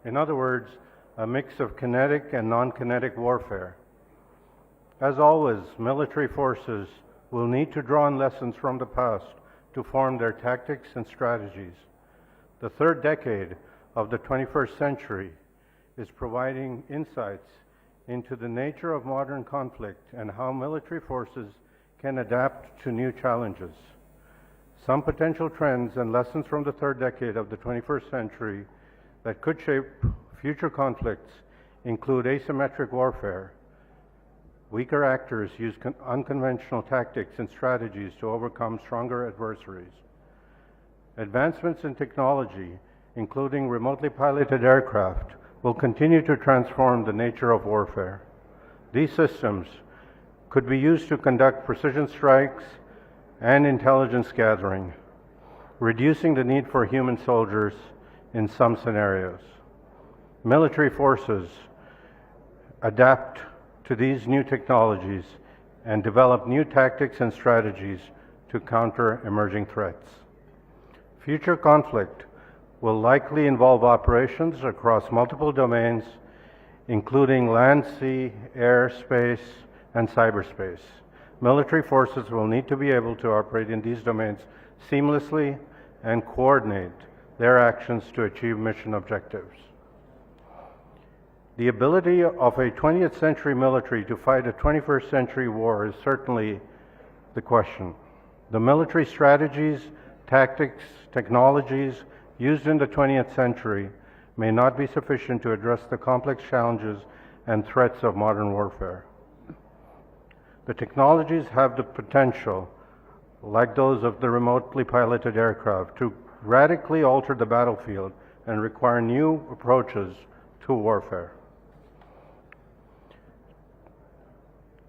In other words, a mix of kinetic and non-kinetic warfare. As always, military forces will need to draw on lessons from the past to form their tactics and strategies. The third decade of the 21st century is providing insights into the nature of modern conflict and how military forces can adapt to new challenges. Some potential trends and lessons from the third decade of the 21st century that could shape future conflicts include asymmetric warfare. Weaker actors use unconventional tactics and strategies to overcome stronger adversaries. Advancements in technology, including remotely piloted aircraft, will continue to transform the nature of warfare. These systems could be used to conduct precision strikes and intelligence gathering, reducing the need for human soldiers in some scenarios. Military forces adapt to these new technologies and develop new tactics and strategies to counter emerging threats. Future conflict will likely involve operations across multiple domains, including land, sea, air, space, and cyberspace. Military forces will need to be able to operate in these domains seamlessly and coordinate their actions to achieve mission objectives. The ability of a 20th century military to fight a 21st century war is certainly the question. The military strategies, tactics, technologies used in the 20th century may not be sufficient to address the complex challenges and threats of modern warfare. The technologies have the potential, like those of the remotely piloted aircraft, to radically alter the battlefield and require new approaches to warfare.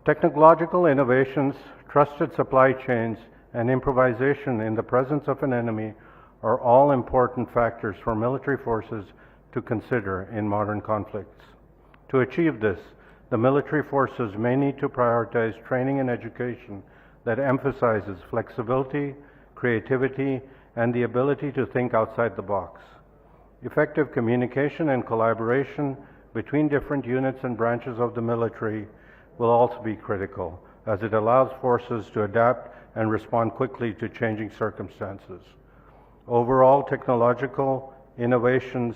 Technological innovations, trusted supply chains, and improvisation in the presence of an enemy are all important factors for military forces to consider in modern conflicts. To achieve this, the military forces may need to prioritize training and education that emphasizes flexibility, creativity, and the ability to think outside the box. Effective communication and collaboration between different units and branches of the military will also be critical, as it allows forces to adapt and respond quickly to changing circumstances. Overall, technological innovations,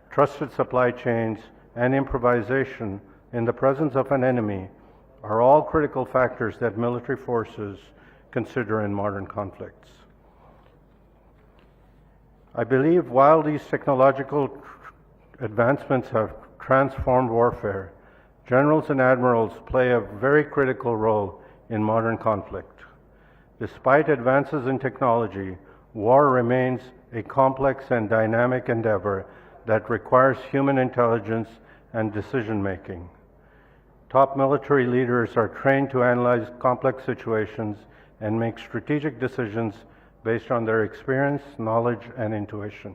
trusted supply chains, and improvisation in the presence of an enemy are all critical factors that military forces consider in modern conflicts. I believe while these technological advancements have transformed warfare, generals and admirals play a very critical role in modern conflict. Despite advances in technology, war remains a complex and dynamic endeavor that requires human intelligence and decision-making. Top military leaders are trained to analyze complex situations and make strategic decisions based on their experience, knowledge, and intuition.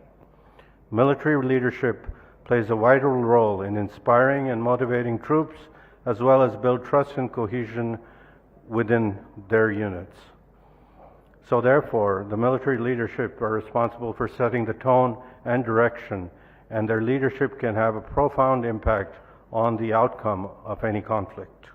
Military leadership plays a vital role in inspiring and motivating troops, as well as build trust and cohesion within their units. So therefore, the military leadership are responsible for setting the tone and direction, and their leadership can have a profound impact on the outcome of any conflict.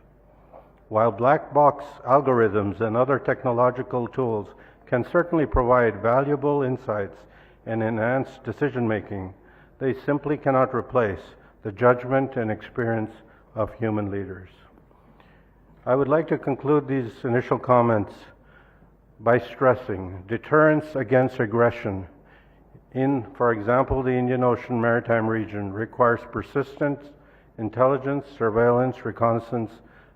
While black box algorithms and other technological tools can certainly provide valuable insights and enhance decision-making, they simply cannot replace the judgment and experience of human leaders. I would like to conclude these initial comments by stressing deterrence against aggression in, for example, the Indian Ocean Maritime region requires persistent intelligence, surveillance, reconnaissance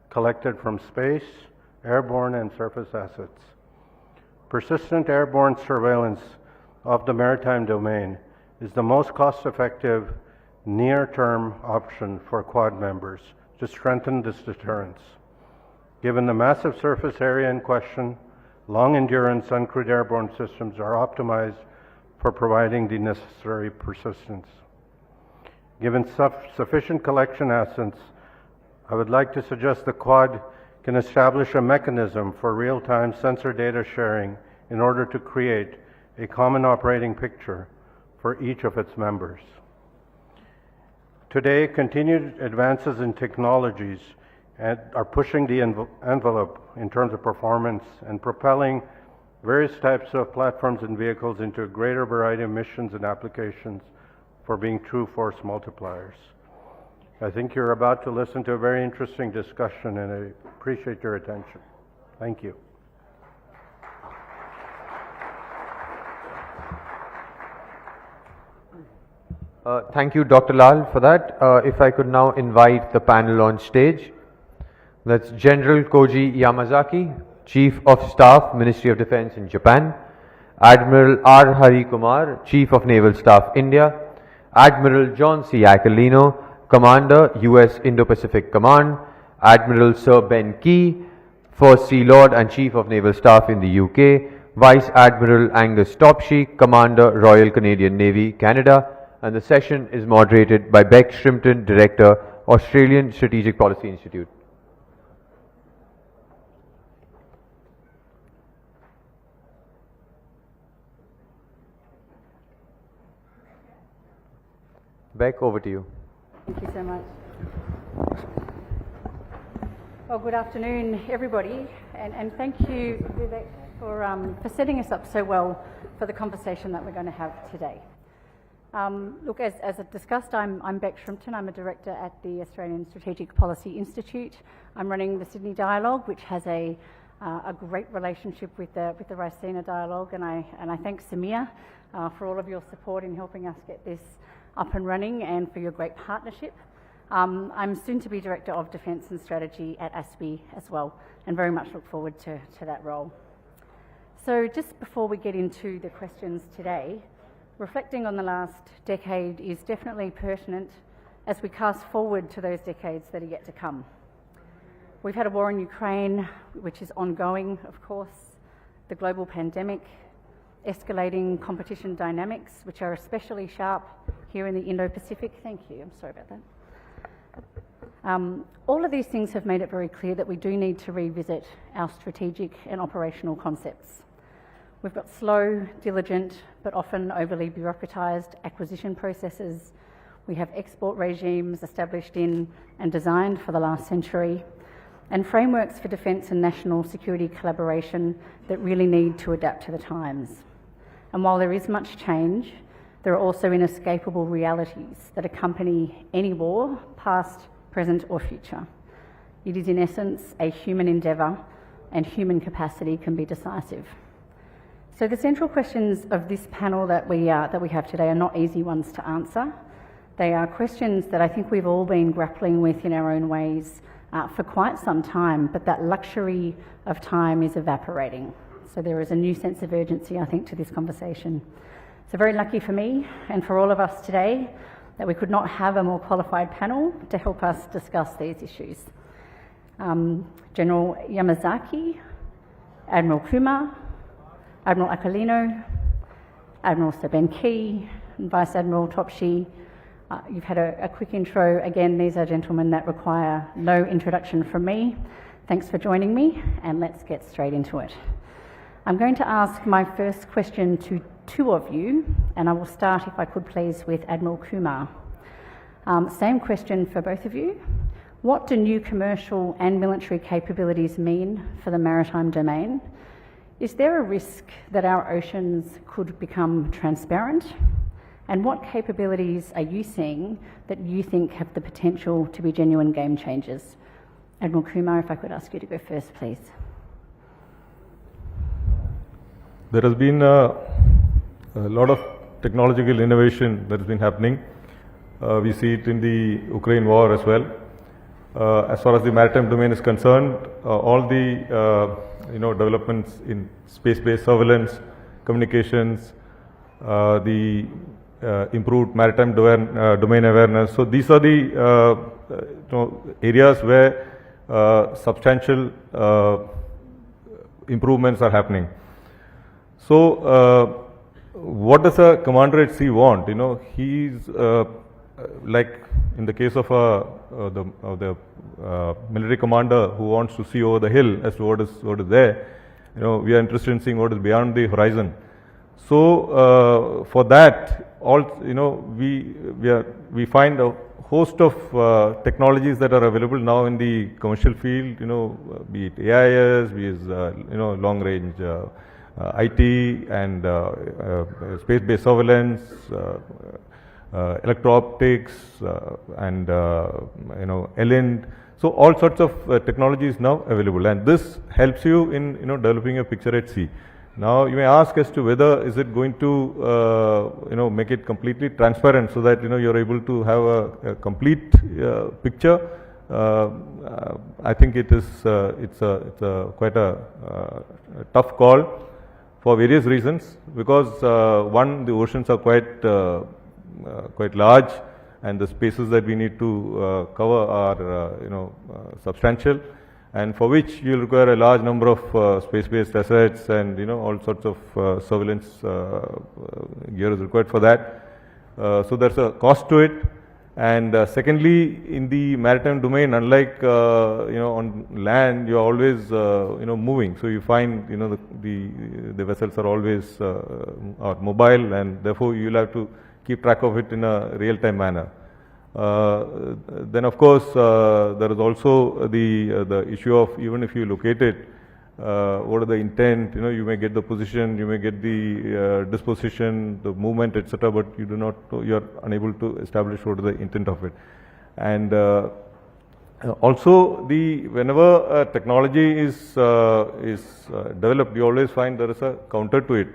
collected from space, airborne, and surface assets. Persistent airborne surveillance of the maritime domain is the most cost-effective near-term option for Quad members to strengthen this deterrence. Given the massive surface area in question, long-endurance uncrewed airborne systems are optimized for providing the necessary persistence. Given sufficient collection assets, I would like to suggest the Quad can establish a mechanism for real-time sensor data sharing in order to create a common operating picture for each of its members. Today, continued advances in technologies are pushing the envelope in terms of performance and propelling various types of platforms and vehicles into a greater variety of missions and applications for being true force multipliers. I think you're about to listen to a very interesting discussion, and I appreciate your attention. Thank you. Thank you, Dr. Lal, for that. If I could now invite the panel on stage. That's General Koji Yamazaki, Chief of Staff, Ministry of Defense in Japan; Admiral R. Hari Kumar, Chief of Naval Staff, India; Admiral John C. Aquilino, Commander, U.S. Indo-Pacific Command; Admiral Sir Ben Key, First Sea Lord and Chief of Naval Staff in the UK; Vice Admiral Angus Topshee, Commander, Royal Canadian Navy, Canada. And the session is moderated by Beck Shrimpton, Director, Australian Strategic Policy Institute. Beck, over to you. Thank you so much. Well, good afternoon, everybody, and thank you, Vivek, for setting us up so well for the conversation that we're going to have today. Look, as discussed, I'm Beck Shrimpton. I'm a director at the Australian Strategic Policy Institute. I'm running the Sydney Dialogue, which has a great relationship with the Raisina Dialogue, and I thank Samir for all of your support in helping us get this up and running and for your great partnership. I'm soon to be Director of Defence and Strategy at ASPI as well, and very much look forward to that role. So just before we get into the questions today, reflecting on the last decade is definitely pertinent as we cast forward to those decades that are yet to come. We've had a war in Ukraine, which is ongoing, of course, the global pandemic, escalating competition dynamics, which are especially sharp here in the Indo-Pacific. Thank you, I'm sorry about that. All of these things have made it very clear that we do need to revisit our strategic and operational concepts. We've got slow, diligent, but often overly bureaucratised acquisition processes. We have export regimes established in and designed for the last century, and frameworks for defence and national security collaboration that really need to adapt to the times. And while there is much change, there are also inescapable realities that accompany any war, past, present or future. It is in essence a human endeavour, and human capacity can be decisive. So the central questions of this panel that we have today are not easy ones to answer. They are questions that I think we've all been grappling with in our own ways for quite some time, but that luxury of time is evaporating. So there is a new sense of urgency, I think, to this conversation. So very lucky for me and for all of us today that we could not have a more qualified panel to help us discuss these issues. General Yamazaki, Admiral Kumar, Admiral Aquilino, Admiral Sir Ben Key, and Vice Admiral Topshee. You've had a quick intro. Again, these are gentlemen that require no introduction from me. Thanks for joining me, and let's get straight into it. I'm going to ask my first question to two of you, and I will start, if I could please, with Admiral Kumar. Same question for both of you. What do new commercial and military capabilities mean for the maritime domain? Is there a risk that our oceans could become transparent? And what capabilities are you seeing that you think have the potential to be genuine game changers? Admiral Kumar, if I could ask you to go first, please. There has been a lot of technological innovation that has been happening. We see it in the Ukraine war as well. As far as the maritime domain is concerned, all the developments in space-based surveillance, communications, the improved maritime domain awareness. So these are the areas where substantial improvements are happening. So what does a commander at sea want? He's like in the case of the military commander who wants to see over the hill as to what is there. We are interested in seeing what is beyond the horizon. So for that, all, we find a host of technologies that are available now in the commercial field, be it AIS, be it, long range IT and space-based surveillance, electro-optics, and LND. So all sorts of technology is now available, and this helps you in developing a picture at sea. Now you may ask as to whether is it going to make it completely transparent so that you're able to have a complete picture. I think it is it's quite a tough call for various reasons, because one, the oceans are quite large, and the spaces that we need to cover are substantial, and for which you will require a large number of space-based assets, and all sorts of surveillance gear is required for that. So there's a cost to it. And secondly, in the maritime domain, unlike on land, you are always moving. So you find the vessels are always are mobile, and therefore you will have to keep track of it in a real-time manner. Then of course there is also the issue of, even if you locate it, what are the intent? You may get the position, you may get the disposition, the movement, etc., but you are unable to establish what is the intent of it. And also, whenever a technology is developed, you always find there is a counter to it.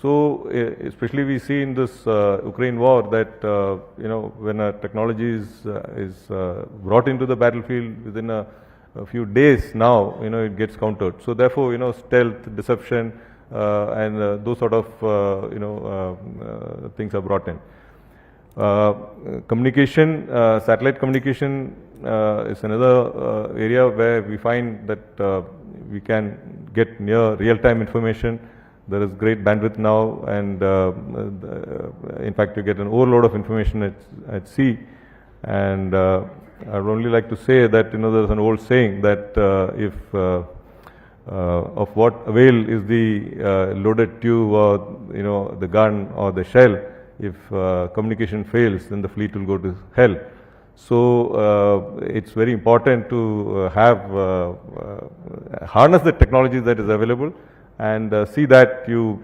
So especially we see in this Ukraine war that when a technology is brought into the battlefield, within a few days now it gets countered. So therefore stealth, deception, and those sort of things are brought in. Communication, satellite communication is another area where we find that we can get near real-time information. There is great bandwidth now, and in fact you get an overload of information at sea. And I would only like to say that there is an old saying that if of what avail is the loaded tube, or the gun or the shell, if communication fails, then the fleet will go to hell. So it's very important to harness the technology that is available, and see that you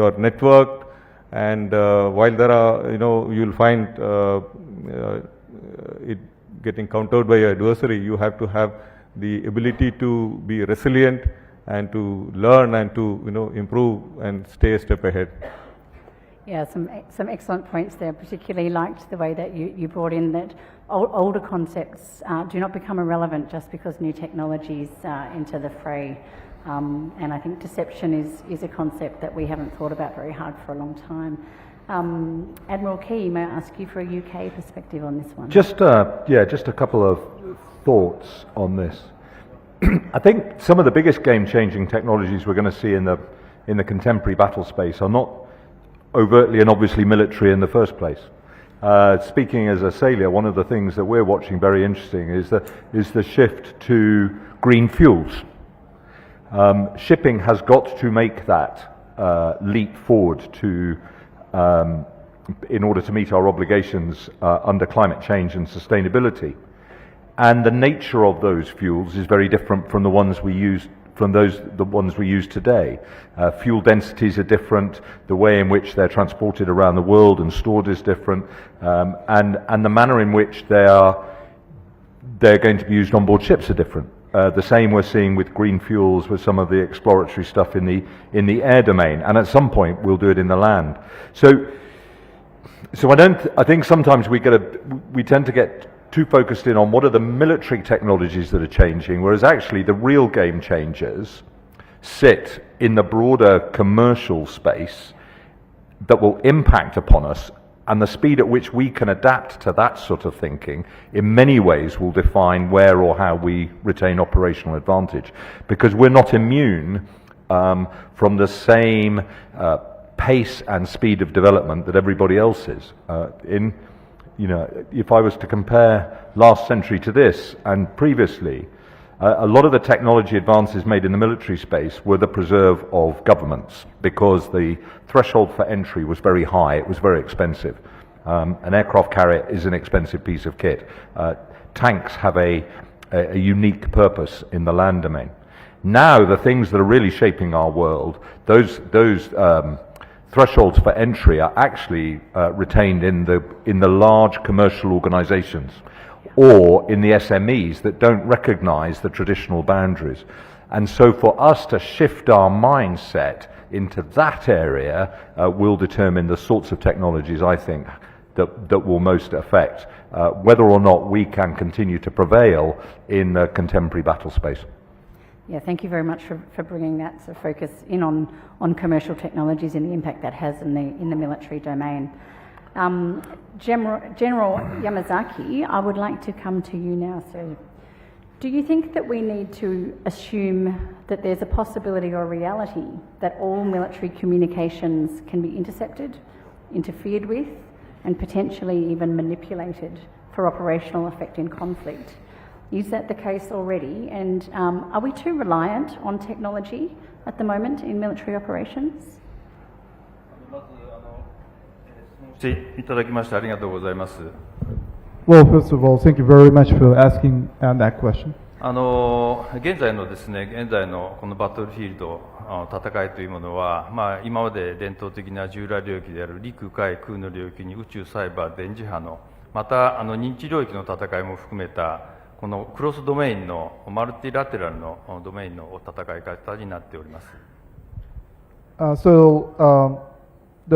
are networked, and while there are you will find it getting countered by your adversary, you have to have the ability to be resilient and to learn and to improve and stay a step ahead. Yeah, some excellent points there. Particularly liked the way that you brought in that older concepts do not become irrelevant just because new technologies enter the fray. And I think deception is a concept that we haven't thought about very hard for a long time. Admiral Key, may I ask you for a UK perspective on this one? Just a couple of thoughts on this. I think some of the biggest game-changing technologies we're going to see in the contemporary battle space are not overtly and obviously military in the first place. Speaking as a sailor, one of the things that we're watching very interesting is the shift to green fuels. Shipping has got to make that leap forward to in order to meet our obligations under climate change and sustainability. And the nature of those fuels is very different from the ones we use today. Fuel densities are different, the way in which they're transported around the world and stored is different, and the manner in which they're going to be used on board ships are different. The same we're seeing with green fuels, with some of the exploratory stuff in the air domain, and at some point we'll do it in the land. So I think sometimes we tend to get too focused in on what are the military technologies that are changing, whereas actually the real game changers sit in the broader commercial space that will impact upon us, and the speed at which we can adapt to that sort of thinking in many ways will define where or how we retain operational advantage, because we're not immune from the same pace and speed of development that everybody else is. If I was to compare last century to this and previously, A lot of the technology advances made in the military space were the preserve of governments because the threshold for entry was very high, it was very expensive. An aircraft carrier is an expensive piece of kit. Tanks have a unique purpose in the land domain. Now the things that are really shaping our world, those thresholds for entry are actually retained in the large commercial organizations or in the SMEs that don't recognize the traditional boundaries. And so for us to shift our mindset into that area will determine the sorts of technologies, I think, that will most affect whether or not we can continue to prevail in the contemporary battle space. Yeah, thank you very much for bringing that sort of focus in on commercial technologies and the impact that has in the military domain. General Yamazaki, I would like to come to you now, sir. Do you think that we need to assume that there's a possibility or reality that all military communications can be intercepted, interfered with, and potentially even manipulated for operational effect in conflict? Is that the case already? And are we too reliant on technology at the moment in military operations? いただきましてありがとうございます。 Well, first of all, thank you very much for asking that question. 現在のですね、現在のこのバトルフィールド戦いというものは、今まで伝統的な従来領域である陸海空の領域に宇宙サイバー電磁波のまた認知領域の戦いも含めたこのクロスドメインのマルティラテラルのドメインの戦い方になっております。The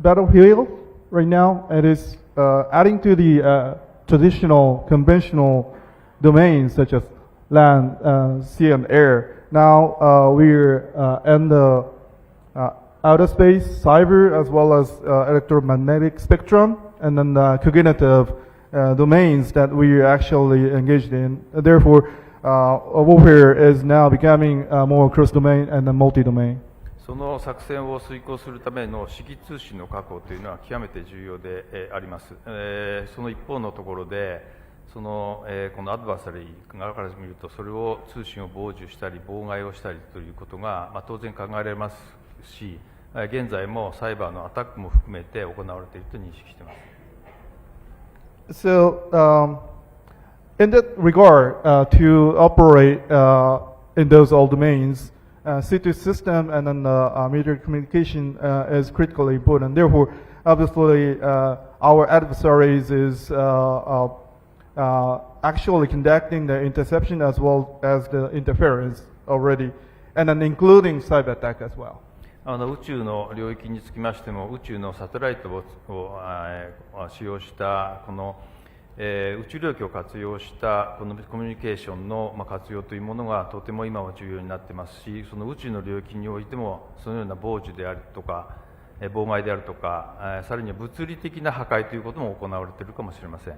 battlefield right now, it is adding to the traditional, conventional domains such as land, sea, and air. Now we're in the outer space, cyber, as well as electromagnetic spectrum, and then cognitive domains that we are actually engaged in. Therefore, warfare is now becoming more cross-domain and multi-domain. その作戦を遂行するための指揮通信の確保というのは極めて重要であります。その一方のところで、このアドバンサリー側から見ると、それを通信を傍受したり妨害をしたりということが、当然考えられますし、現在もサイバーのアタックも含めて行われていると認識しています。So, in that regard, to operate in those all domains, C2 system and then military communication is critically important. Therefore, obviously, our adversaries is actually conducting the interception as well as the interference already, and then including cyber attack as well. 宇宙の領域につきましても、宇宙のサテライトを使用したこの宇宙領域を活用したこのコミュニケーションの活用というものがとても今は重要になっていますし、その宇宙の領域においてもそのような傍受であるとか妨害であるとか、さらには物理的な破壊ということも行われているかもしれません。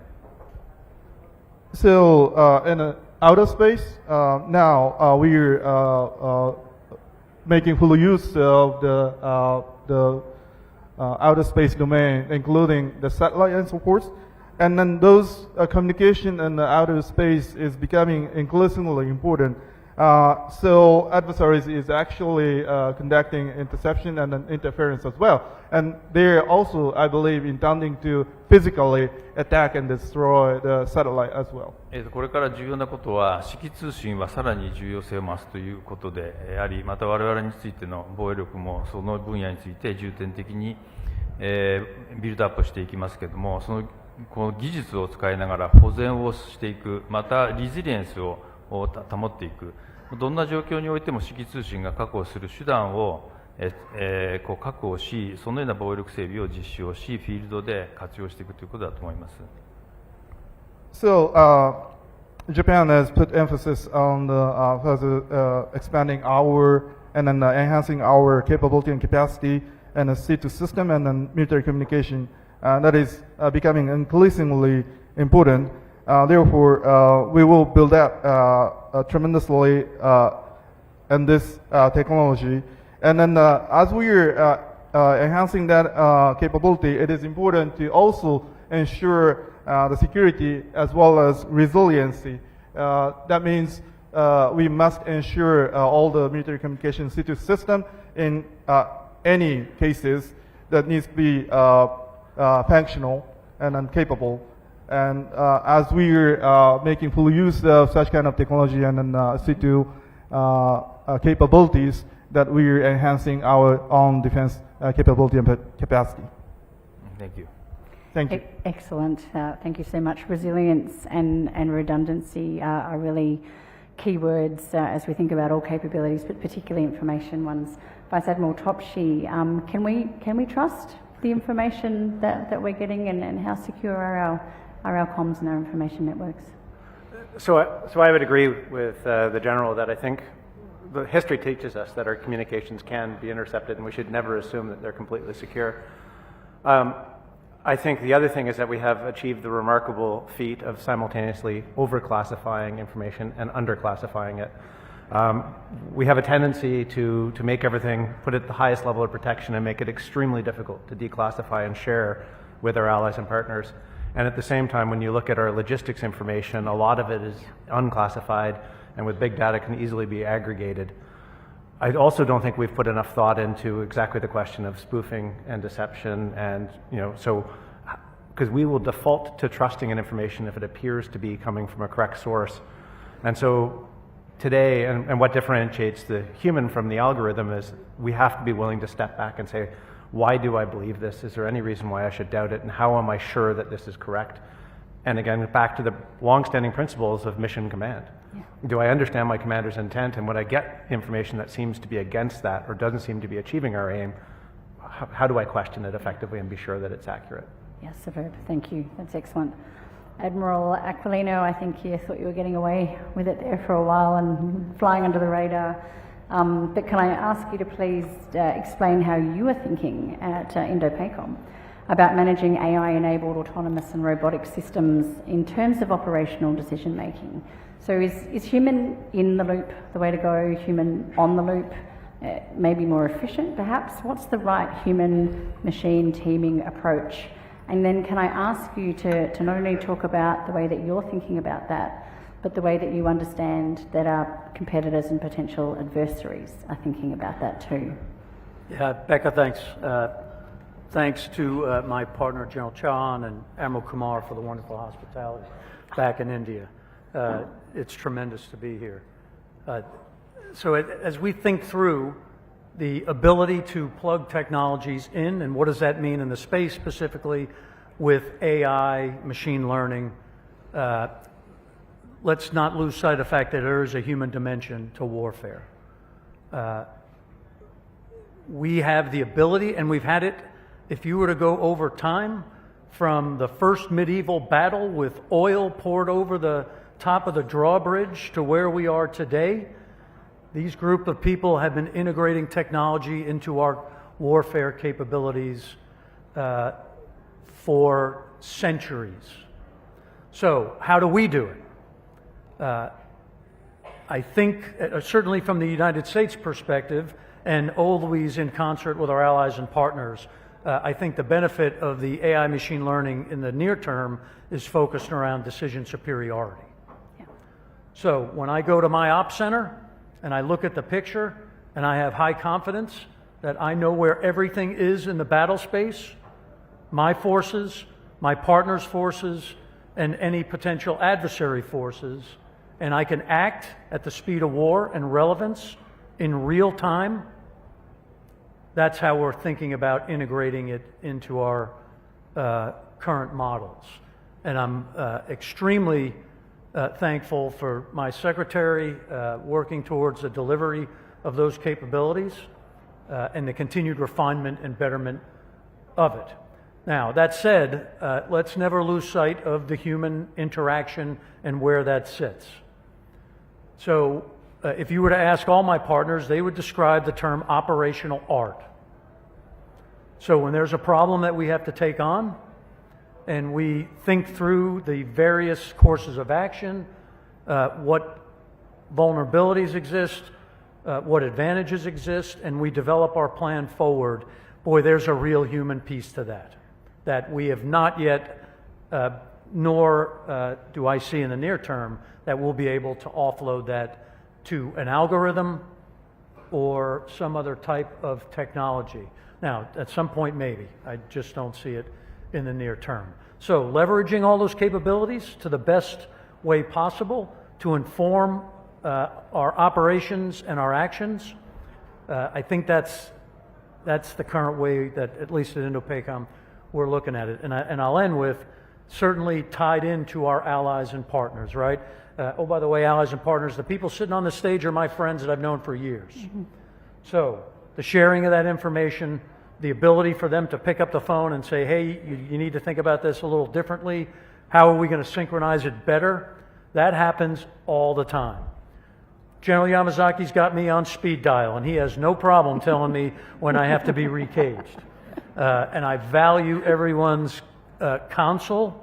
So, in outer space, now we're making full use of the outer space domain, including the satellite and so forth. And then those communication in the outer space is becoming increasingly important. So adversaries is actually conducting interception and then interference as well. And they're also, I believe, intending to physically attack and destroy the satellite as well. これから重要なことは、指揮通信はさらに重要性を増すということであり、また我々についての防衛力もその分野について重点的にビルドアップしていきますけれども、この技術を使いながら保全をしていく、またリジリエンスを保っていく、どんな状況においても指揮通信が確保する手段を確保し、そのような防衛力整備を実施をし、フィールドで活用していくということだと思います。So, Japan has put emphasis on the further expanding our and then enhancing our capability and capacity and the C2 system and then military communication. That is becoming increasingly important. Therefore, we will build up tremendously in this technology. And then as we are enhancing that capability, it is important to also ensure the security as well as resiliency That means we must ensure all the military communication system in any cases that needs to be functional and capable. And as we're making full use of such kind of technology and C2 capabilities, that we're enhancing our own defense capability and capacity. Thank you. Thank you. Excellent. Thank you so much. Resilience and redundancy are really key words as we think about all capabilities, but particularly information ones. Vice Admiral Topshee, can we trust the information that we're getting, and how secure are our comms and our information networks? So I would agree with the General that I think the history teaches us that our communications can be intercepted, and we should never assume that they're completely secure. I think the other thing is that we have achieved the remarkable feat of simultaneously over-classifying information and under-classifying it. We have a tendency to make everything, put it at the highest level of protection and make it extremely difficult to declassify and share with our allies and partners. And at the same time, when you look at our logistics information, a lot of it is unclassified and with big data can easily be aggregated. I also don't think we've put enough thought into exactly the question of spoofing and deception, and so because we will default to trusting in information if it appears to be coming from a correct source. And so today, and what differentiates the human from the algorithm is we have to be willing to step back and say, why do I believe this? Is there any reason why I should doubt it? And how am I sure that this is correct? And again, back to the long-standing principles of mission command. Yeah. Do I understand my commander's intent? And when I get information that seems to be against that or doesn't seem to be achieving our aim, how do I question it effectively and be sure that it's accurate? Yes, superb. Thank you. That's excellent. Admiral Aquilino, I think you thought you were getting away with it there for a while and flying under the radar. But can I ask you to please explain how you are thinking at Indo-PACOM about managing AI-enabled autonomous and robotic systems in terms of operational decision-making? So is human in the loop the way to go, human on the loop, maybe more efficient perhaps? What's the right human-machine teaming approach? And then can I ask you to not only talk about the way that you're thinking about that, but the way that you understand that our competitors and potential adversaries are thinking about that too? Yeah, Becca, thanks. Thanks to my partner, General Chan, and Admiral Kumar for the wonderful hospitality back in India. It's tremendous to be here. So as we think through the ability to plug technologies in, and what does that mean in the space specifically with AI, machine learning, let's not lose sight of the fact that there is a human dimension to warfare. We have the ability, and we've had it, if you were to go over time, from the first medieval battle with oil poured over the top of the drawbridge to where we are today, these group of people have been integrating technology into our warfare capabilities for centuries. So how do we do it? I think, certainly from the United States perspective, and always in concert with our allies and partners, I think the benefit of the AI machine learning in the near term is focused around decision superiority. Yeah. So when I go to my ops center and I look at the picture and I have high confidence that I know where everything is in the battle space, my forces, my partners' forces, and any potential adversary forces, and I can act at the speed of war and relevance in real time, that's how we're thinking about integrating it into our current models. And I'm extremely thankful for my secretary working towards the delivery of those capabilities and the continued refinement and betterment of it. Now, that said, let's never lose sight of the human interaction and where that sits. So if you were to ask all my partners, they would describe the term operational art. So when there's a problem that we have to take on, and we think through the various courses of action, what vulnerabilities exist, what advantages exist, and we develop our plan forward, boy, there's a real human piece to that, that we have not yet nor do I see in the near term that we'll be able to offload that to an algorithm or some other type of technology. Now, at some point, maybe. I just don't see it in the near term. So leveraging all those capabilities to the best way possible to inform our operations and our actions, I think that's the current way that, at least at INDOPACOM, we're looking at it. And I'll end with, certainly tied into our allies and partners, right? Oh, by the way, allies and partners, the people sitting on the stage are my friends that I've known for years. So the sharing of that information, the ability for them to pick up the phone and say, hey, you need to think about this a little differently. How are we going to synchronize it better? That happens all the time. General Yamazaki's got me on speed dial, and he has no problem telling me when I have to be recaged. And I value everyone's counsel,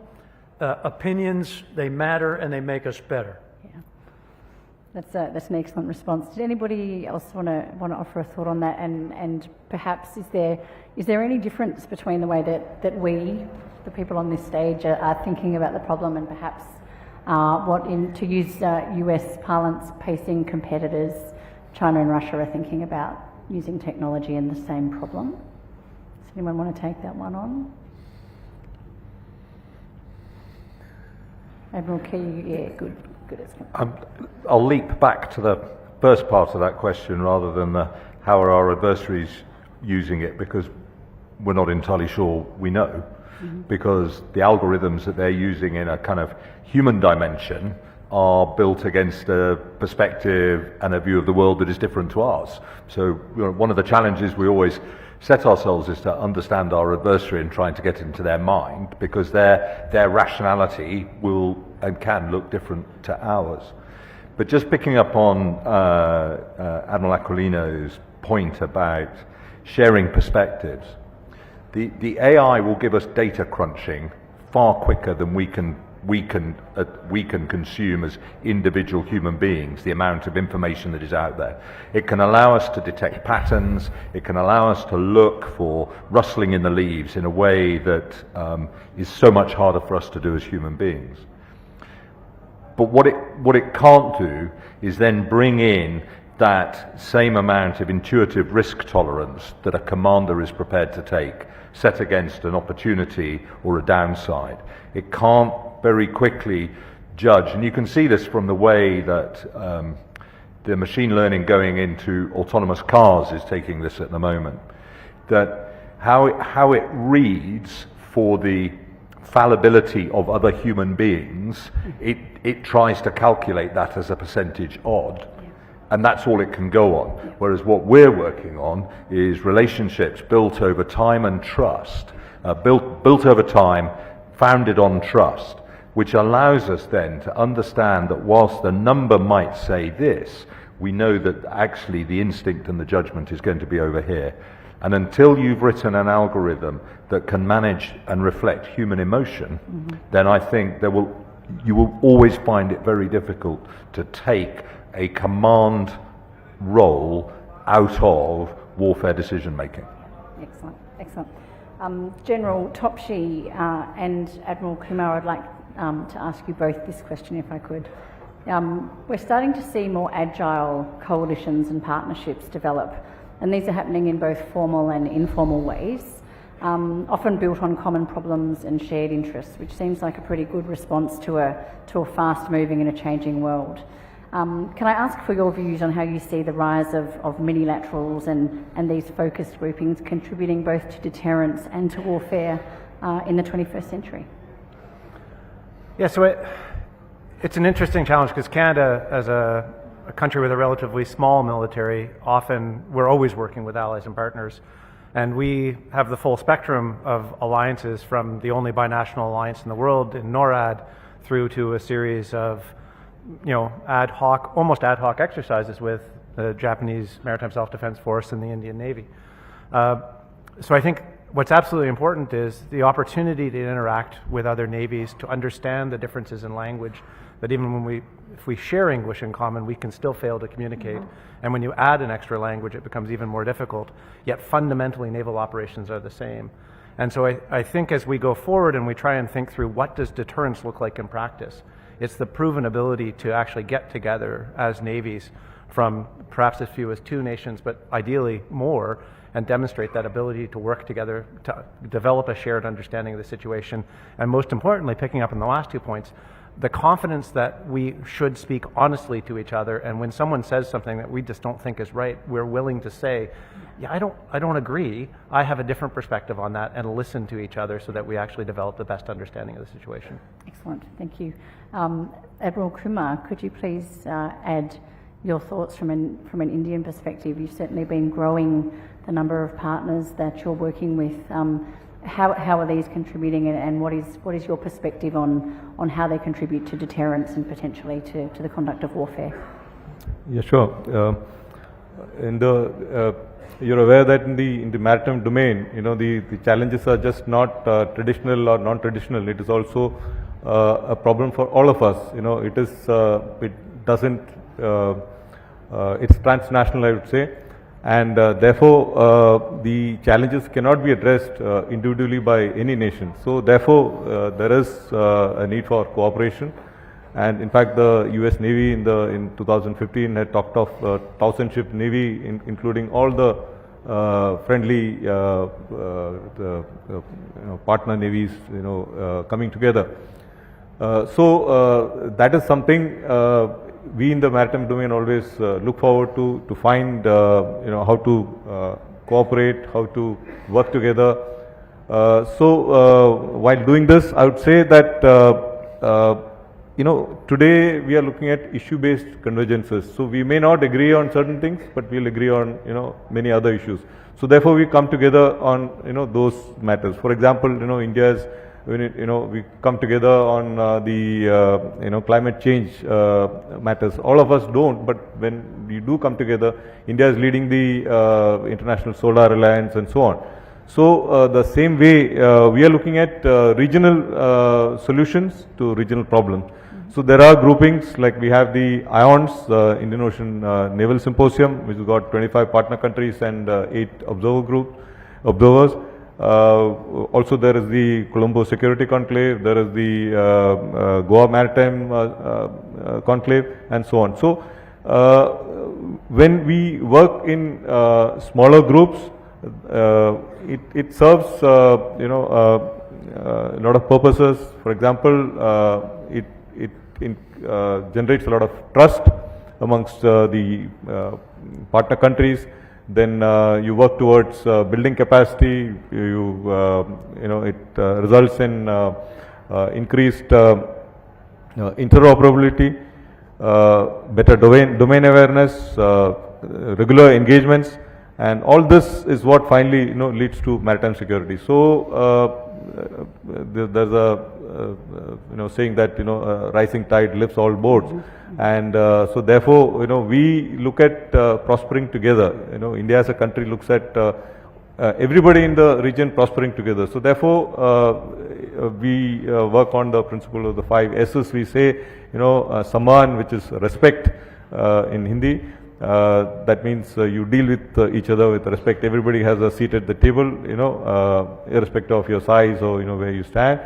opinions. They matter, and they make us better. Yeah, that's an excellent response. Did anybody else want to offer a thought on that? And perhaps is there any difference between the way that we, the people on this stage, are thinking about the problem, and perhaps to use US parlance, pacing competitors, China and Russia, are thinking about using technology in the same problem? Does anyone want to take that one on? Admiral Key, yeah, good. I'll leap back to the first part of that question rather than how are our adversaries using it, because we're not entirely sure we know. Because the algorithms that they're using in a kind of human dimension are built against a perspective and a view of the world that is different to ours. So one of the challenges we always set ourselves is to understand our adversary and trying to get into their mind, because their rationality will and can look different to ours. But just picking up on Admiral Aquilino's point about sharing perspectives, the AI will give us data crunching far quicker than we can consume as individual human beings, the amount of information that is out there. It can allow us to detect patterns, it can allow us to look for rustling in the leaves in a way that is so much harder for us to do as human beings. But what it can't do is then bring in that same amount of intuitive risk tolerance that a commander is prepared to take, set against an opportunity or a downside. It can't very quickly judge, and you can see this from the way that the machine learning going into autonomous cars is taking this at the moment, that how it reads for the fallibility of other human beings, it tries to calculate that as a percentage odd. And that's all it can go on. Whereas what we're working on is relationships built over time and trust, built over time, founded on trust, which allows us then to understand that whilst the number might say this, we know that actually the instinct and the judgment is going to be over here. And until you've written an algorithm that can manage and reflect human emotion, then I think you will always find it very difficult to take a command role out of warfare decision making. Excellent. General Topshee and Admiral Kumar, I'd like to ask you both this question if I could. We're starting to see more agile coalitions and partnerships develop, and these are happening in both formal and informal ways, often built on common problems and shared interests, which seems like a pretty good response to a fast-moving and a changing world. Can I ask for your views on how you see the rise of minilaterals and these focused groupings contributing both to deterrence and to warfare in the 21st century? Yeah, so it's an interesting challenge, because Canada, as a country with a relatively small military, we're always working with allies and partners. And we have the full spectrum of alliances, from the only binational alliance in the world in NORAD through to a series of almost ad hoc exercises with the Japanese Maritime Self-Defense Force and the Indian Navy. So I think what's absolutely important is the opportunity to interact with other navies, to understand the differences in language, that even if we share English in common, we can still fail to communicate. And when you add an extra language, it becomes even more difficult. Yet fundamentally, naval operations are the same. And so I think as we go forward and we try and think through what does deterrence look like in practice, it's the proven ability to actually get together as navies from perhaps as few as 2 nations, but ideally more, and demonstrate that ability to work together, to develop a shared understanding of the situation, and most importantly, picking up on the last 2 points, the confidence that we should speak honestly to each other, and when someone says something that we just don't think is right, we're willing to say, yeah, I don't agree, I have a different perspective on that, and listen to each other so that we actually develop the best understanding of the situation. Excellent, thank you. Admiral Kumar, could you please add your thoughts from an Indian perspective? You've certainly been growing the number of partners that you're working with. How are these contributing, and what is your perspective on how they contribute to deterrence and potentially to the conduct of warfare? Yeah, sure. You're aware that in the maritime domain, the challenges are just not traditional or non-traditional. It is also a problem for all of us. It's transnational, I would say, and therefore the challenges cannot be addressed individually by any nation. So therefore there is a need for cooperation, and in fact the US Navy in 2015 had talked of 1,000-ship Navy, including all the friendly partner navies coming together. So that is something we in the maritime domain always look forward to find how to cooperate, how to work together. So while doing this, I would say that today we are looking at issue-based convergences. So we may not agree on certain things, but we'll agree on many other issues. So therefore we come together on those matters. For example, India's we come together on the climate change matters. All of us don't, but when we do come together, India is leading the International Solar Alliance and so on. So the same way we are looking at regional solutions to regional problems. So there are groupings like we have the IONS, Indian Ocean Naval Symposium, which has got 25 partner countries and 8 observers. Also there is the Colombo Security Conclave, there is the Goa Maritime Conclave, and so on. So when we work in smaller groups, it serves a lot of purposes. For example, it generates a lot of trust amongst the partner countries. Then you work towards building capacity. It results in increased interoperability, better domain awareness, regular engagements, and all this is what finally leads to maritime security. So there's a saying that a rising tide lifts all boats, and so therefore we look at prospering together. India as a country looks at everybody in the region prospering together. So therefore we work on the principle of the 5 S's. We say Samman, which is respect in Hindi. That means you deal with each other with respect. Everybody has a seat at the table, irrespective of your size or where you stand.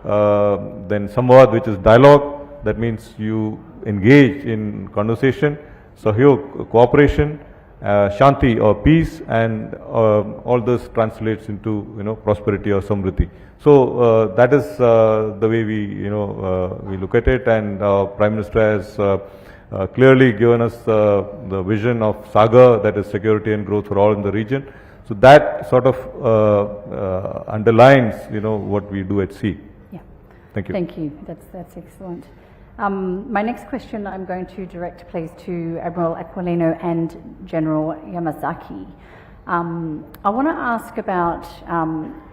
Then Samvad, which is dialogue. That means you engage in conversation. Sahyog, cooperation. Shanti or peace, and all this translates into prosperity or samriddhi. So that is the way we look at it, and Prime Minister has clearly given us the vision of Sagar, that is security and growth for all in the region. So that sort of underlines what we do at sea. Yeah. Thank you. Thank you. That's excellent. My next question I'm going to direct, please, to Admiral Aquilino and General Yamazaki. I want to ask about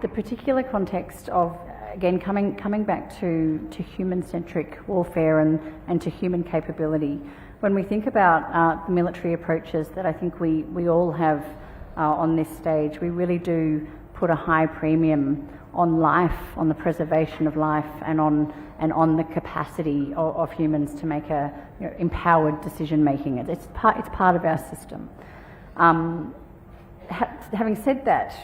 the particular context of, again, coming back to human-centric warfare and to human capability. When we think about the military approaches that I think we all have on this stage, we really do put a high premium on life, on the preservation of life, and on the capacity of humans to make a empowered decision making. It's part of our system. Having said that,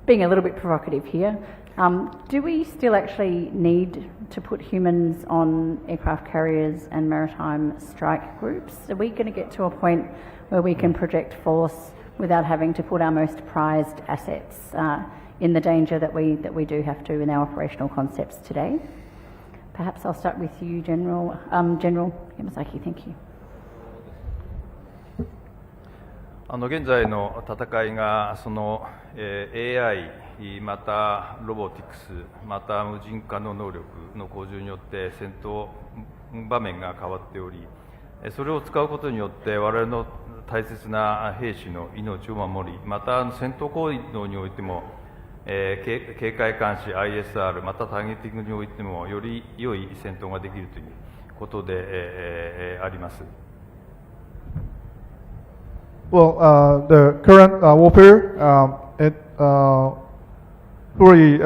being a little bit provocative here, do we still actually need to put humans on aircraft carriers and maritime strike groups? Are we going to get to a point where we can project force without having to put our most prized assets in the danger that we do have to in our operational concepts today? Perhaps I'll start with you, General Yamazaki. Thank you. 現在の戦いがその、AI またロボティクスまた無人化の能力の向上によって戦闘場面が変わっており、それを使うことによって我々の大切な兵士の命を守り、また戦闘行動においても、警戒監視 ISR またターゲティングにおいてもより良い戦闘ができるということで、あります。Well, the current warfare, it fully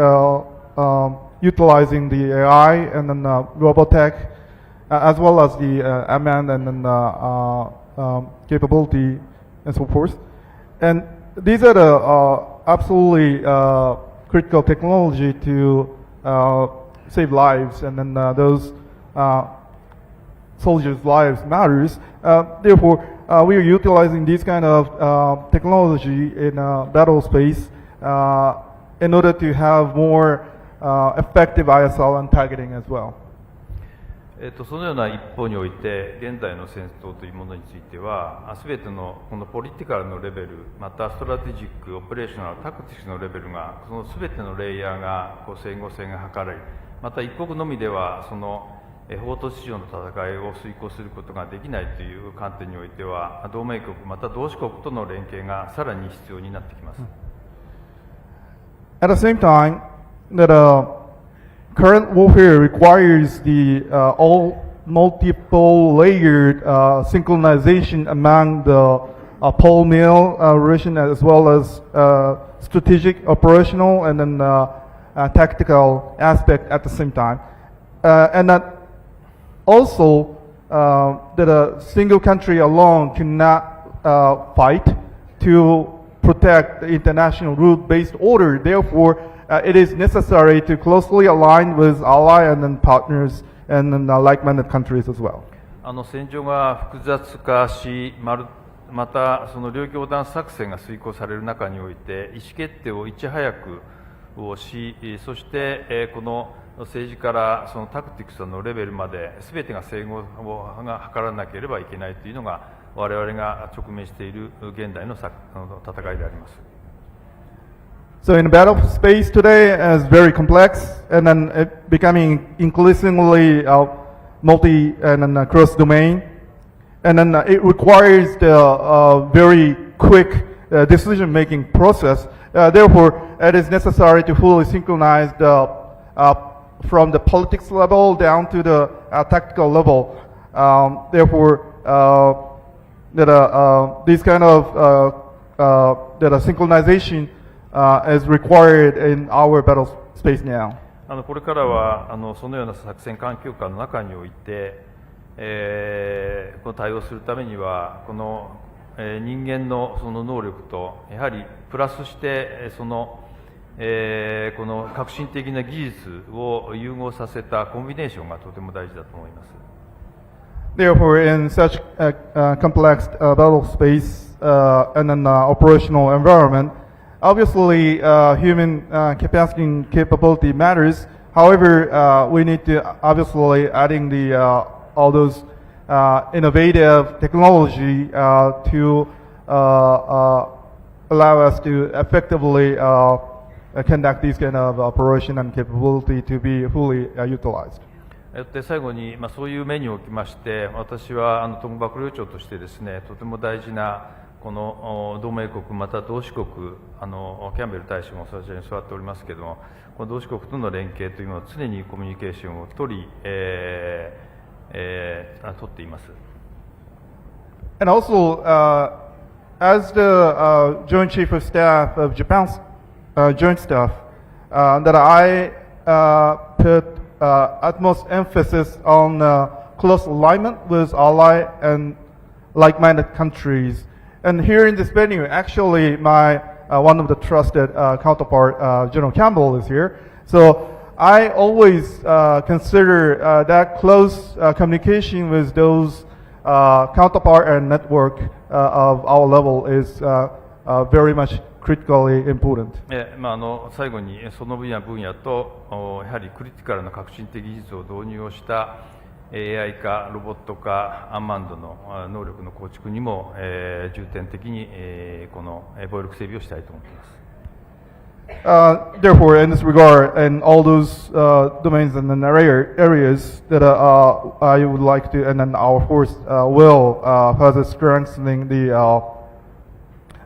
utilizing the AI and then robotech, as well as the unmanned and then capability and so forth. And these are the absolutely critical technology to save lives, and then those soldiers' lives matters. Therefore, we are utilizing this kind of technology in battle space in order to have more effective ISL and targeting as well. そのような一方において現在の戦闘というものについては全てのこのポリティカルのレベルまたストラテジックオペレーショナルタクティクスのレベルがその全てのレイヤーが整合性が図られまた一国のみではその法と秩序の戦いを遂行することができないという観点においては同盟国また同志国との連携がさらに必要になってきます。At the same time, that current warfare requires the all multiple layered synchronization among the pole mill relation as well as strategic, operational, and then tactical aspect at the same time, and that also that a single country alone cannot fight to protect the international route-based order. Therefore, it is necessary to closely align with ally and then partners and then like-minded countries as well. 戦場が複雑化し、またその領域横断作戦が遂行される中において意思決定をいち早くをし、そしてこの政治からそのタクティクスのレベルまで全てが整合が図らなければいけないというのが我々が直面している現代の戦いであります。So in the battle space today is very complex and then it becoming increasingly multi and then cross domain, and then it requires the very quick decision making process. Therefore, it is necessary to fully synchronize the from the politics level down to the tactical level. Therefore, this kind of synchronization is required in our battle space now. これからはそのような作戦環境下の中において、この対応するためにはこの、人間のその能力とやはりプラスしてその、この革新的な技術を融合させたコンビネーションがとても大事だと思います。Therefore, in such a complex battle space and an operational environment, obviously human capacity and capability matters. However, we need to obviously adding the all those innovative technology to allow us to effectively conduct these kind of operation and capability to be fully utilized. 最後に、そういう面におきまして私はトム幕僚長としてですねとても大事なこの同盟国また同志国キャンベル大使もそちらに座っておりますけれどもこの同志国との連携というのを常にコミュニケーションを取っています。And also, as the Joint Chief of Staff of Japan's Joint Staff, that I put utmost emphasis on close alignment with ally and like-minded countries. And here in this venue, actually, my one of the trusted counterpart, General Campbell, is here. So I always consider that close communication with those counterpart and network of our level is very much critically important. 最後にその分野とやはりクリティカルな革新的技術を導入をした AI 化、ロボット化、アンマンドの能力の構築にも重点的にこの防衛力整備をしたいと思っています。Therefore, in this regard, and all those domains and areas that I would like to, and then our force will further strengthening the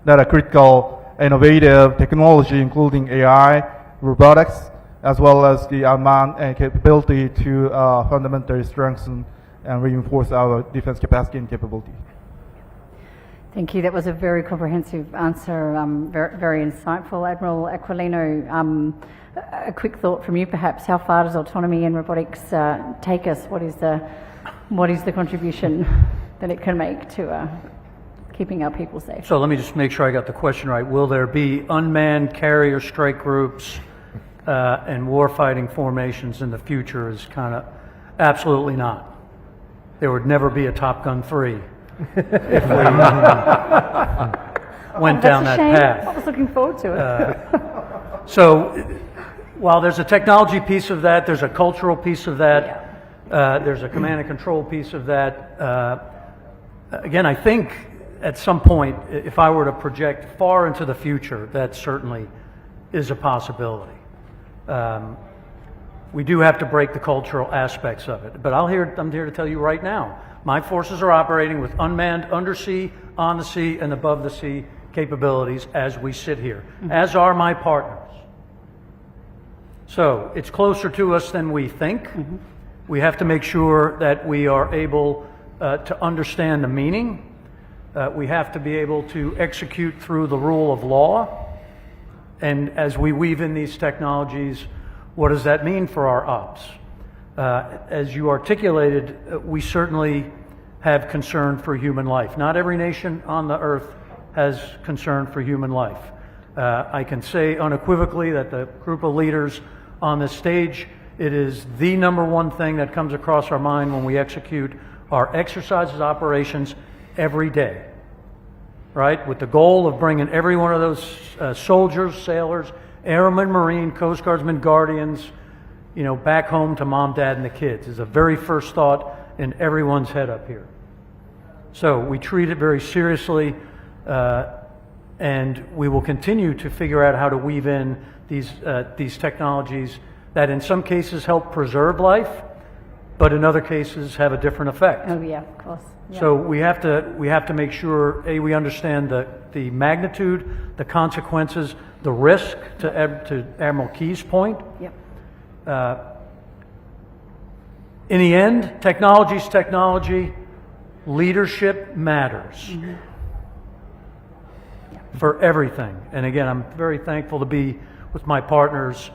that critical innovative technology, including AI, robotics, as well as the unmanned capability to fundamentally strengthen and reinforce our defense capacity and capability. Thank you. That was a very comprehensive answer, very insightful. Admiral Aquilino, a quick thought from you perhaps. How far does autonomy and robotics take us? What is the contribution that it can make to keeping our people safe? So let me just make sure I got the question right. Will there be unmanned carrier strike groups and warfighting formations in the future? Is kind of absolutely not. There would never be a Top Gun 3 if we went down that path. I was looking forward to it. So while there's a technology piece of that, there's a cultural piece of that, there's a command and control piece of that. Again, I think at some point, if I were to project far into the future, that certainly is a possibility. We do have to break the cultural aspects of it. But I'm here to tell you right now, my forces are operating with unmanned undersea, on the sea, and above the sea capabilities as we sit here, as are my partners. So it's closer to us than we think. We have to make sure that we are able to understand the meaning. We have to be able to execute through the rule of law. And as we weave in these technologies, what does that mean for our ops? As you articulated, we certainly have concern for human life. Not every nation on the earth has concern for human life. I can say unequivocally that the group of leaders on this stage, it is the number one thing that comes across our mind when we execute our exercises, operations every day, right? With the goal of bringing every one of those soldiers, sailors, airmen, Marine, Coast Guardsmen, Guardians, back home to mom, dad, and the kids is the very first thought in everyone's head up here. So we treat it very seriously, and we will continue to figure out how to weave in these technologies that in some cases help preserve life, but in other cases have a different effect. Oh yeah, of course. Yeah. So we have to make sure we understand the magnitude, the consequences, the risk. To Admiral Key's point. Yep. In the end, technology's technology. Leadership matters for everything. And again, I'm very thankful to be with my partners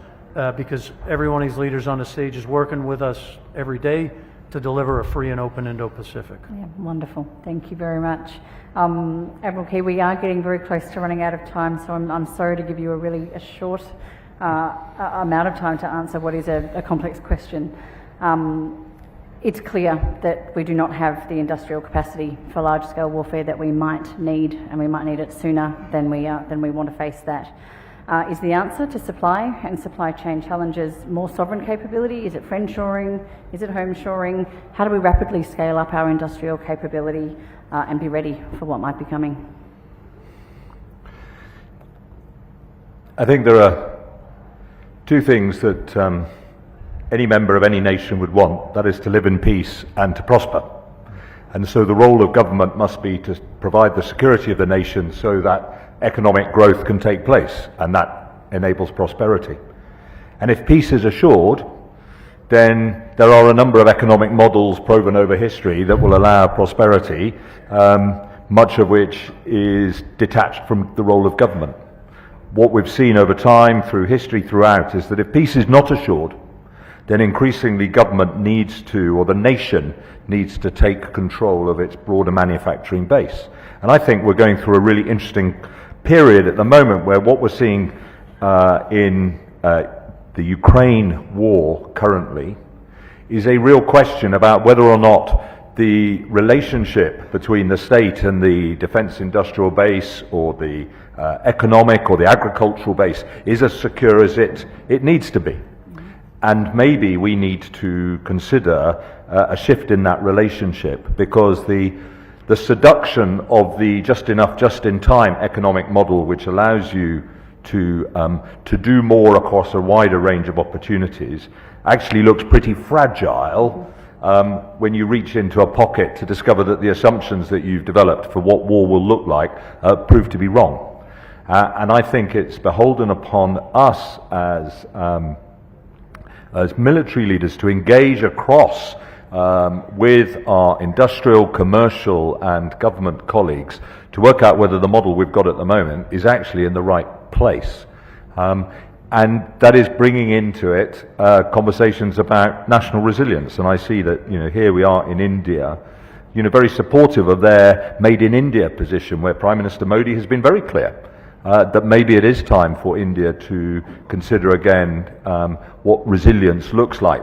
because every one of these leaders on the stage is working with us every day to deliver a free and open Indo-Pacific. Yeah, wonderful. Thank you very much. Admiral Key, we are getting very close to running out of time, so I'm sorry to give you a short amount of time to answer what is a complex question. It's clear that we do not have the industrial capacity for large-scale warfare that we might need, and we might need it sooner than we want to face that. Is the answer to supply and supply chain challenges more sovereign capability? Is it friendshoring? Is it homeshoring? How do we rapidly scale up our industrial capability and be ready for what might be coming? I think there are two things that any member of any nation would want, that is to live in peace and to prosper. And so the role of government must be to provide the security of the nation so that economic growth can take place, and that enables prosperity. And if peace is assured, then there are a number of economic models proven over history that will allow prosperity, much of which is detached from the role of government. What we've seen over time, through history throughout, is that if peace is not assured, then increasingly government needs to, or the nation needs to take control of its broader manufacturing base. And I think we're going through a really interesting period at the moment where what we're seeing in the Ukraine war currently is a real question about whether or not the relationship between the state and the defense industrial base or the economic or the agricultural base is as secure as it needs to be. And maybe we need to consider a shift in that relationship, because the seduction of the just enough, just in time economic model, which allows you to do more across a wider range of opportunities, actually looks pretty fragile when you reach into a pocket to discover that the assumptions that you've developed for what war will look like prove to be wrong. And I think it's beholden upon us as military leaders to engage across with our industrial, commercial and government colleagues to work out whether the model we've got at the moment is actually in the right place. And that is bringing into it conversations about national resilience. And I see that, here we are in India, very supportive of their Made in India position, where Prime Minister Modi has been very clear that maybe it is time for India to consider again what resilience looks like.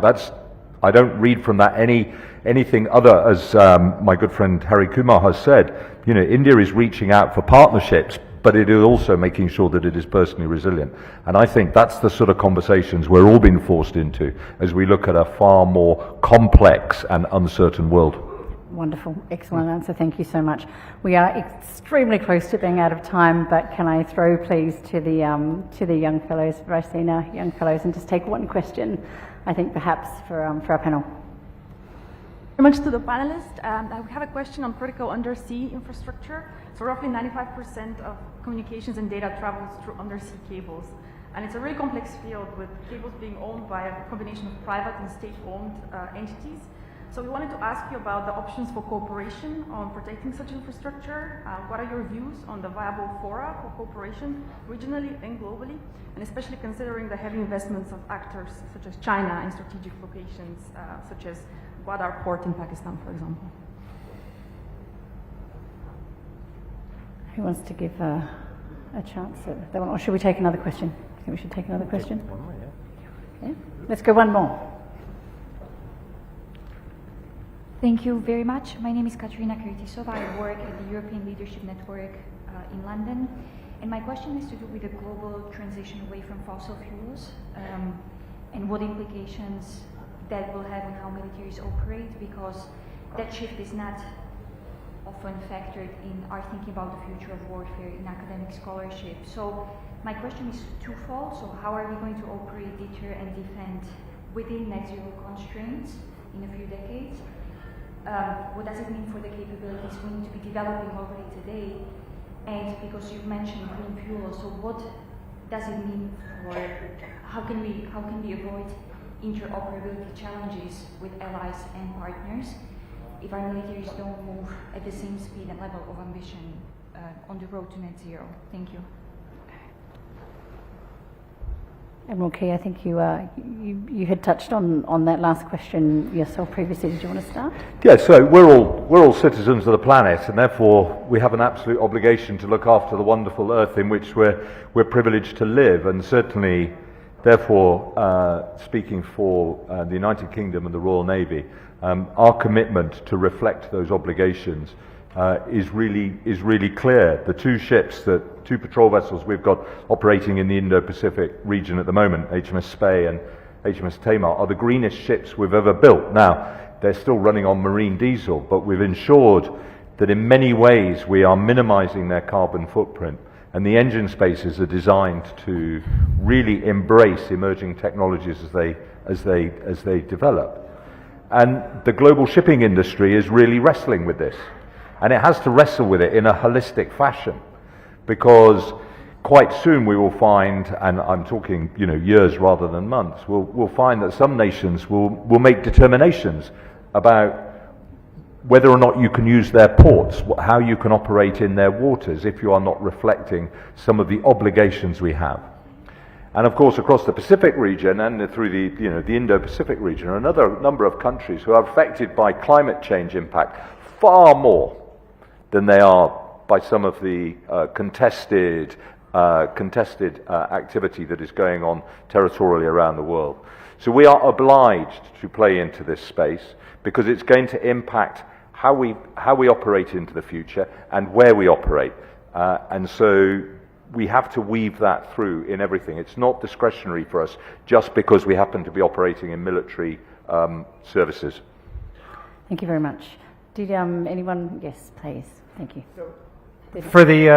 I don't read from that anything other, as my good friend Hari Kumar has said. India is reaching out for partnerships, but it is also making sure that it is personally resilient. And I think that's the sort of conversations we're all being forced into as we look at a far more complex and uncertain world. Wonderful, excellent answer. Thank you so much. We are extremely close to being out of time, but can I throw, please, to the young fellows, Raisina, young fellows, and just take one question, I think perhaps for our panel. Very much to the panelists. I have a question on critical undersea infrastructure. So roughly 95% of communications and data travels through undersea cables. And it's a really complex field, with cables being owned by a combination of private and state-owned entities. So we wanted to ask you about the options for cooperation on protecting such infrastructure. What are your views on the viable fora for cooperation regionally and globally, and especially considering the heavy investments of actors such as China in strategic locations, such as Gwadar port in Pakistan, for example? Who wants to give a chance at that one? Or should we take another question? I think we should take another question. One more, yeah. Yeah? Let's go one more. Thank you very much. My name is Katerina Kritisova. I work at the European Leadership Network in London. And my question has to do with the global transition away from fossil fuels and what implications that will have on how militaries operate, because that shift is not often factored in our thinking about the future of warfare in academic scholarship. So my question is twofold. So how are we going to operate, deter and defend within net zero constraints in a few decades? What does it mean for the capabilities we need to be developing already today? And because you've mentioned green fuel, so what does it mean for, how can we avoid interoperability challenges with allies and partners if our militaries don't move at the same speed and level of ambition on the road to net zero? Thank you. Admiral Key, I think you had touched on that last question yourself previously. Did you want to start? Yeah, so we're all citizens of the planet, and therefore we have an absolute obligation to look after the wonderful Earth in which we're privileged to live, and certainly, therefore, speaking for the United Kingdom and the Royal Navy, our commitment to reflect those obligations is really clear. The two patrol vessels we've got operating in the Indo-Pacific region at the moment, HMS Spey and HMS Tamar, are the greenest ships we've ever built. Now, they're still running on marine diesel, but we've ensured that in many ways we are minimizing their carbon footprint, and the engine spaces are designed to really embrace emerging technologies as they develop. And the global shipping industry is really wrestling with this. And it has to wrestle with it in a holistic fashion, because quite soon we will find, and I'm talking years rather than months, we'll find that some nations will make determinations about whether or not you can use their ports, how you can operate in their waters if you are not reflecting some of the obligations we have. And of course, across the Pacific region and through the Indo-Pacific region are another number of countries who are affected by climate change impact far more than they are by some of the contested activity that is going on territorially around the world. So we are obliged to play into this space because it's going to impact how we operate into the future and where we operate. And so we have to weave that through in everything. It's not discretionary for us just because we happen to be operating in military services. Thank you very much. Did anyone? Yes, please. Thank you. For the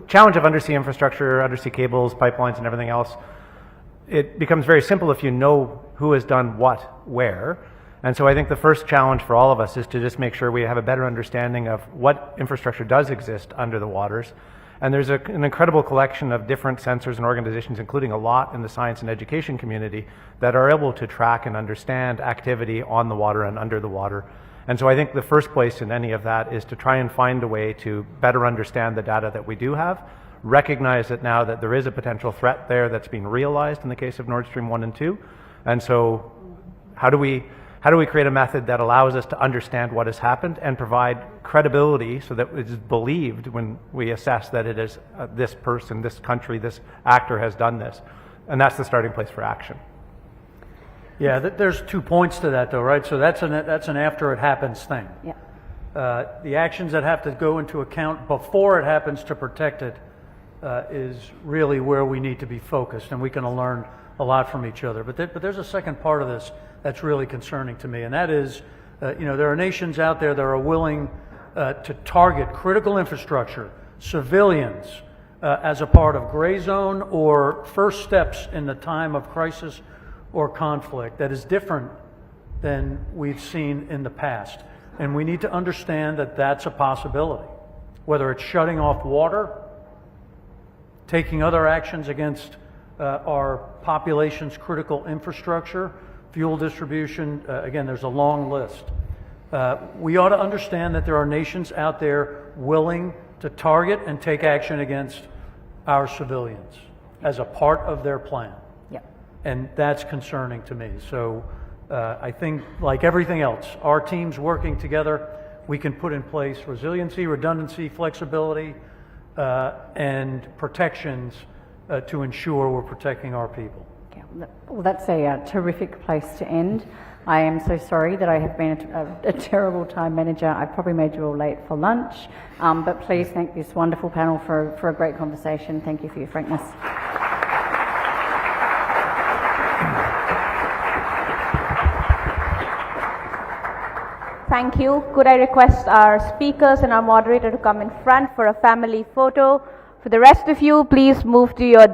challenge of undersea infrastructure, undersea cables, pipelines, and everything else, it becomes very simple if you know who has done what, where. And so I think the first challenge for all of us is to just make sure we have a better understanding of what infrastructure does exist under the waters. And there's an incredible collection of different sensors and organizations, including a lot in the science and education community, that are able to track and understand activity on the water and under the water. And so I think the first place in any of that is to try and find a way to better understand the data that we do have, recognize that now that there is a potential threat there that's being realized in the case of Nord Stream 1 and 2. And so how do we create a method that allows us to understand what has happened and provide credibility so that it is believed when we assess that it is this person, this country, this actor has done this? And that's the starting place for action. Yeah, there's 2 points to that, though, right? So that's an after it happens thing. Yeah. The actions that have to go into account before it happens to protect it is really where we need to be focused, and we can learn a lot from each other. But there's a second part of this that's really concerning to me, and that is, there are nations out there that are willing to target critical infrastructure, civilians, as a part of gray zone or first steps in the time of crisis or conflict that is different than we've seen in the past. And we need to understand that that's a possibility, whether it's shutting off water, taking other actions against our population's critical infrastructure, fuel distribution. Again, there's a long list. We ought to understand that there are nations out there willing to target and take action against our civilians as a part of their plan. Yep. And that's concerning to me. So I think, like everything else, our teams working together, we can put in place resiliency, redundancy, flexibility, and protections to ensure we're protecting our people. Yeah, well, that's a terrific place to end. I am so sorry that I have been a terrible time manager. I probably made you all late for lunch, but please thank this wonderful panel for a great conversation. Thank you for your frankness. Thank you. Could I request our speakers and our moderator to come in front for a family photo? For the rest of you, please move to your